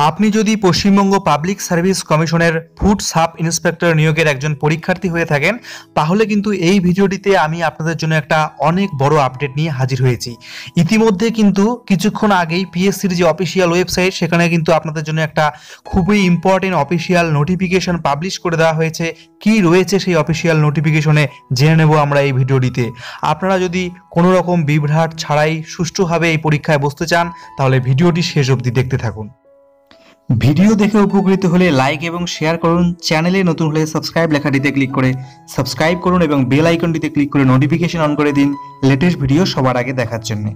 আপনি যদি Paschimbanga public service কমিশনের ফুড সাব ইন্সপেক্টর নিয়োগের একজন পরীক্ষার্থী হয়ে থাকেন, তাহলে কিন্তু এই ভিডিওটিতে আমি আপনাদের জন্য একটা অনেক বড় আপডেট নিয়ে হাজির হয়েছি। ইতিমধ্যে কিন্তু কিছুক্ষণ আগেই পিএসসির যে অফিসিয়াল ওয়েবসাইট, সেখানে কিন্তু আপনাদের জন্য একটা খুবই ইম্পর্টেন্ট অফিসিয়াল নোটিফিকেশন পাবলিশ করে দেওয়া হয়েছে। কি রয়েছে সেই অফিসিয়াল নোটিফিকেশনে জেনে নেব আমরা এই ভিডিওটিতে। আপনারা যদি কোনো রকম বিভ্রাট ছাড়াই সুষ্ঠুভাবে এই পরীক্ষায় বসতে চান, তাহলে ভিডিওটি শেষ অবধি দেখতে থাকুন। ভিডিও দেখে উপকৃত হলে লাইক এবং শেয়ার করুন। চ্যানেলে নতুন হলে সাবস্ক্রাইব লেখাটিতে ক্লিক করে সাবস্ক্রাইব করুন এবং বেল আইকনটিতে ক্লিক করে নোটিফিকেশন অন করে দিন লেটেস্ট ভিডিও সবার আগে দেখার জন্য।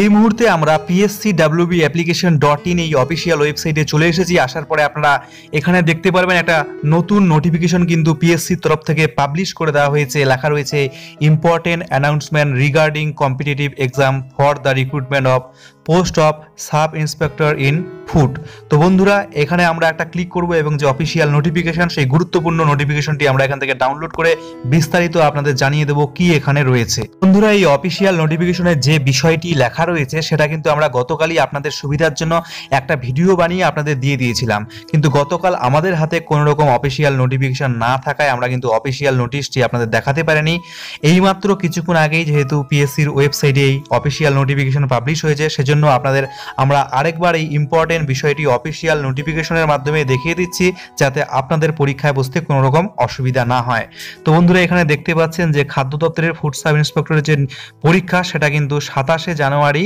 এই মুহূর্তে আমরা pscwbapplication.in এই অফিসিয়াল ওয়েবসাইটে চলে এসেছি। আসার পরে আপনারা এখানে দেখতে পারবেন একটা নতুন নোটিফিকেশন কিন্তু পিএসসির তরফ থেকে পাবলিশ করে দেওয়া হয়েছে। লেখা রয়েছে important announcement regarding competitive exam for the recruitment of post of sub inspector in food. তো বন্ধুরা, এখানে আমরা একটা ক্লিক করব এবং যে অফিসিয়াল নোটিফিকেশন, সেই গুরুত্বপূর্ণ নোটিফিকেশনটি আমরা এখান থেকে ডাউনলোড করে বিস্তারিত আপনাদের জানিয়ে দেবো কি এখানে রয়েছে। বন্ধুরা, এই অফিসিয়াল নোটিফিকেশনে যে বিষয়টি লেখা রয়েছে সেটা কিন্তু আমরা গতকালই আপনাদের সুবিধার জন্য একটা ভিডিও বানিয়ে আপনাদের দিয়ে দিয়েছিলাম, কিন্তু গতকাল আমাদের হাতে কোনো রকম অফিসিয়াল নোটিফিকেশন না থাকায় আমরা কিন্তু অফিসিয়াল নোটিশটি আপনাদের দেখাতে পারিনি। এইমাত্র কিছুক্ষণ আগেই যেহেতু পিএসসির ওয়েবসাইটে এই অফিসিয়াল নোটিফিকেশন পাবলিশ হয়েছে, সেজন্য আপনাদের আমরা আরেকবার এই ইম্পর্টেন্ট বিষয়টি অফিসিয়াল নোটিফিকেশনের মাধ্যমে দেখিয়ে দিচ্ছি, যাতে আপনাদের পরীক্ষায় বসতে কোনো রকম অসুবিধা না হয়। তো বন্ধুরা, এখানে দেখতে পাচ্ছেন যে খাদ্য দপ্তরের ফুড সাব ইন্সপেক্টরের যে পরীক্ষা, সেটা কিন্তু 27শে জানুয়ারি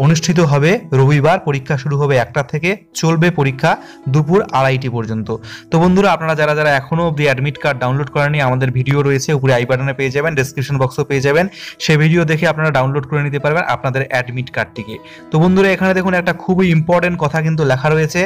অনুষ্ঠিত হবে। রবিবার পরীক্ষা শুরু হবে 1টা থেকে, চলবে পরীক্ষা দুপুর 2:30 পর্যন্ত। তো বন্ধুরা, আপনারা যারা যারা এখনো অবধি অ্যাডমিট কার্ড ডাউনলোড করেননি, আমাদের ভিডিও রয়েছে উপরে আই বাটনে পেয়ে যাবেন, ডেসক্রিপশন বক্সও পেয়ে যাবেন। সেই ভিডিও দেখে আপনারা ডাউনলোড করে নিতে পারবেন আপনাদের অ্যাডমিট কার্ডটিকে। তো বন্ধুরা, এখানে দেখুন একটা খুবই ইম্পর্টেন্ট কথা কিন্তু লেখা রয়েছে।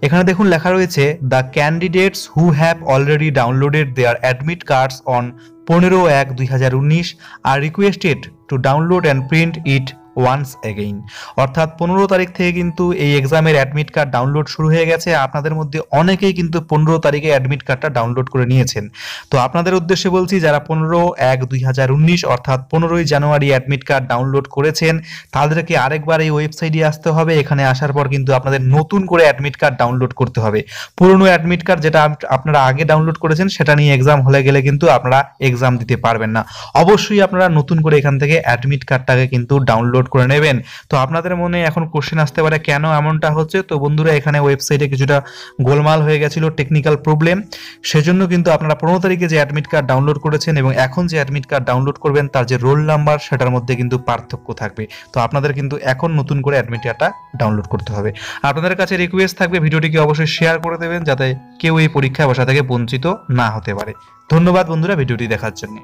এখানে দেখুন লেখা রয়েছে the candidates who have already downloaded their admit cards on 15/1/2019 আর requested to download and print it once again. অর্থাৎ 15 তারিখ থেকে কিন্তু এই এক্সামের অ্যাডমিট কার্ড ডাউনলোড শুরু হয়ে গেছে। আপনাদের মধ্যে অনেকেই কিন্তু 15 তারিখে অ্যাডমিট কার্ডটা ডাউনলোড করে নিয়েছেন। তো আপনাদের উদ্দেশ্যে বলছি, যারা 15/1/2019 অর্থাৎ 15ই জানুয়ারি অ্যাডমিট কার্ড ডাউনলোড করেছেন, তাদেরকে আরেকবার এই ওয়েবসাইটে আসতে হবে। এখানে আসার পর কিন্তু আপনাদের নতুন করে অ্যাডমিট কার্ড ডাউনলোড করতে হবে। পুরনো অ্যাডমিট কার্ড যেটা আপনারা আগে ডাউনলোড করেছেন, সেটা নিয়ে এক্সাম হলে গেলে কিন্তু আপনারা এক্সাম দিতে পারবেন না। অবশ্যই আপনারা নতুন করে এখান থেকে অ্যাডমিট কার্ডটাকে কিন্তু ডাউনলোড করে নেবেন। তো আপনাদের মনে এখন কোশ্চেন আসতে পারে কেন এমনটা হচ্ছে। তো বন্ধুরা, এখানে ওয়েবসাইটে কিছুটা গোলমাল হয়ে গেছিল, টেকনিক্যাল প্রবলেম। সেজন্য কিন্তু আপনারা 15 তারিখে যে অ্যাডমিট কার্ড ডাউনলোড করেছেন এবং এখন যে অ্যাডমিট কার্ড ডাউনলোড করবেন, তার যে রোল নাম্বার, সেটার মধ্যে কিন্তু পার্থক্য থাকবে। তো আপনাদের কিন্তু এখন নতুন করে অ্যাডমিট কার্ডটা ডাউনলোড করতে হবে। আপনাদের কাছে রিকোয়েস্ট থাকবে ভিডিওটিকে অবশ্যই শেয়ার করে দেবেন, যাতে কেউ এই পরীক্ষায় বসা থেকে বঞ্চিত না হতে পারে। ধন্যবাদ বন্ধুরা ভিডিওটি দেখার জন্য।